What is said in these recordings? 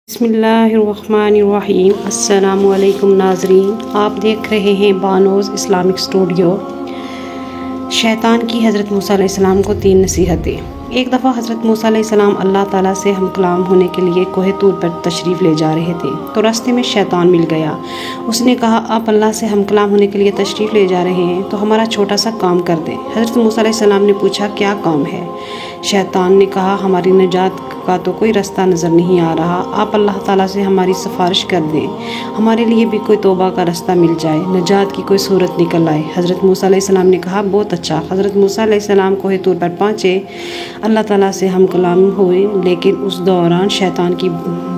بسم اللہ الرحمن الرحیم۔ السلام علیکم ناظرین، آپ دیکھ رہے ہیں بانوز اسلامک اسٹوڈیو۔ شیطان کی حضرت موسیٰ علیہ السلام کو 3 نصیحتیں۔ ایک دفعہ حضرت موسیٰ علیہ السلام اللہ تعالیٰ سے ہم کلام ہونے کے لیے کوہ طور پر تشریف لے جا رہے تھے تو راستے میں شیطان مل گیا۔ اس نے کہا، آپ اللہ سے ہم کلام ہونے کے لیے تشریف لے جا رہے ہیں تو ہمارا چھوٹا سا کام کر دیں۔ حضرت موسیٰ علیہ السلام نے پوچھا، کیا کام ہے؟ شیطان نے کہا، ہماری نجات کا تو کوئی راستہ نظر نہیں آ رہا، آپ اللہ تعالیٰ سے ہماری سفارش کر دیں، ہمارے لیے بھی کوئی توبہ کا راستہ مل جائے، نجات کی کوئی صورت نکل آئے۔ حضرت موسیٰ علیہ السلام نے کہا، بہت اچھا۔ حضرت موسیٰ علیہ السلام کوہ طور پر پہنچے، اللہ تعالیٰ سے ہم کلام ہوئے، لیکن اس دوران شیطان کی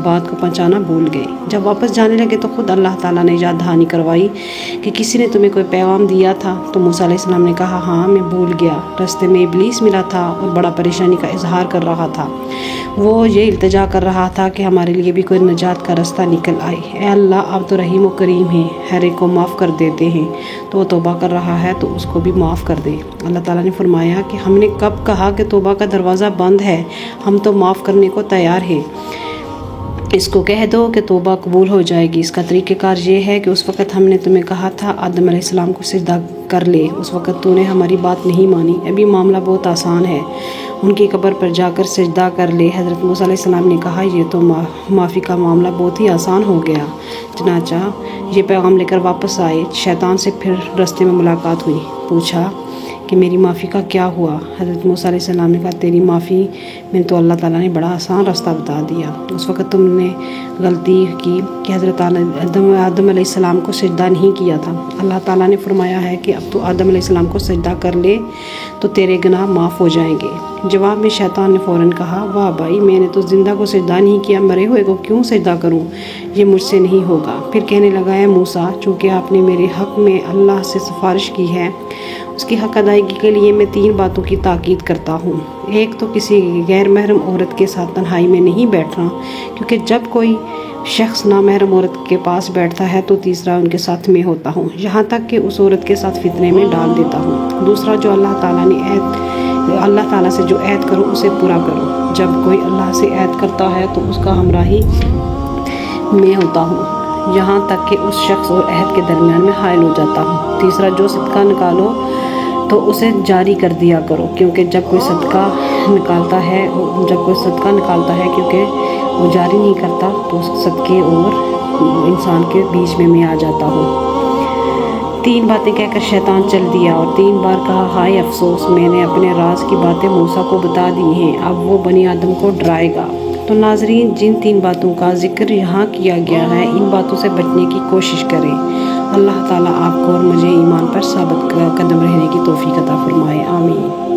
بات کو پہنچانا بھول گئے۔ جب واپس جانے لگے تو خود اللہ تعالیٰ نے یاد دہانی کروائی کہ کسی نے تمہیں کوئی پیغام دیا تھا؟ تو موسیٰ علیہ السلام نے کہا، ہاں میں بھول گیا، راستے میں ابلیس ملا تھا اور بڑا پریشانی کا اظہار کر رہا تھا۔ وہ یہ التجا کر رہا تھا کہ ہمارے لیے بھی کوئی نجات کا راستہ نکل آئے۔ اے اللہ، آپ تو رحیم و کریم ہیں، ہر ایک کو معاف کر دیتے ہیں، تو وہ توبہ کر رہا ہے تو اس کو بھی معاف کر دے۔ اللہ تعالیٰ نے فرمایا کہ ہم نے کب کہا کہ توبہ کا دروازہ بند ہے؟ ہم تو معاف کرنے کو تیار ہیں، اس کو کہہ دو کہ توبہ قبول ہو جائے گی۔ اس کا طریقہ کار یہ ہے کہ اس وقت ہم نے تمہیں کہا تھا آدم علیہ السلام کو سجدہ کر لے، اس وقت تو نے ہماری بات نہیں مانی۔ ابھی معاملہ بہت آسان ہے، ان کی قبر پر جا کر سجدہ کر لے۔ حضرت موسیٰ علیہ السلام نے کہا، یہ تو معافی کا معاملہ بہت ہی آسان ہو گیا۔ چنانچہ یہ پیغام لے کر واپس آئے۔ شیطان سے پھر راستے میں ملاقات ہوئی، پوچھا کہ میری معافی کا کیا ہوا؟ حضرت موسیٰ علیہ السلام نے کہا، تیری معافی میں تو اللہ تعالیٰ نے بڑا آسان راستہ بتا دیا۔ اس وقت تم نے غلطی کی کہ حضرت آدم علیہ السلام کو سجدہ نہیں کیا تھا۔ اللہ تعالیٰ نے فرمایا ہے کہ اب تو آدم علیہ السلام کو سجدہ کر لے تو تیرے گناہ معاف ہو جائیں گے۔ جواب میں شیطان نے فوراً کہا، واہ بھائی، میں نے تو زندہ کو سجدہ نہیں کیا، مرے ہوئے کو کیوں سجدہ کروں؟ یہ مجھ سے نہیں ہوگا۔ پھر کہنے لگا، اے موسیٰ، چونکہ آپ نے میرے حق میں اللہ سے سفارش کی ہے، اس کی حق ادائیگی کے لیے میں 3 باتوں کی تاکید کرتا ہوں۔ ایک تو کسی غیر محرم عورت کے ساتھ تنہائی میں نہیں بیٹھنا، کیونکہ جب کوئی شخص نامحرم عورت کے پاس بیٹھتا ہے تو تیسرا ان کے ساتھ میں ہوتا ہوں، یہاں تک کہ اس عورت کے ساتھ فتنے میں ڈال دیتا ہوں۔ دوسرا، جو اللہ تعالیٰ سے جو عہد کرو اسے پورا کرو۔ جب کوئی اللہ سے عہد کرتا ہے تو اس کا ہمراہی میں ہوتا ہوں، یہاں تک کہ اس شخص اور عہد کے درمیان میں حائل ہو جاتا ہوں۔ تیسرا، جو صدقہ نکالو تو اسے جاری کر دیا کرو، کیونکہ جب کوئی صدقہ نکالتا ہے کیونکہ وہ جاری نہیں کرتا تو صدقے اور انسان کے بیچ میں آ جاتا ہوں۔ 3 باتیں کہہ کر شیطان چل دیا اور 3 بار کہا، ہائے افسوس، میں نے اپنے راز کی باتیں موسیٰ کو بتا دی ہیں، اب وہ بنی آدم کو ڈرائے گا۔ تو ناظرین، جن 3 باتوں کا ذکر یہاں کیا گیا ہے، ان باتوں سے بچنے کی کوشش کریں۔ اللہ تعالیٰ آپ کو اور مجھے ایمان پر ثابت قدم رہنے کی توفیق عطا فرمائے، آمین۔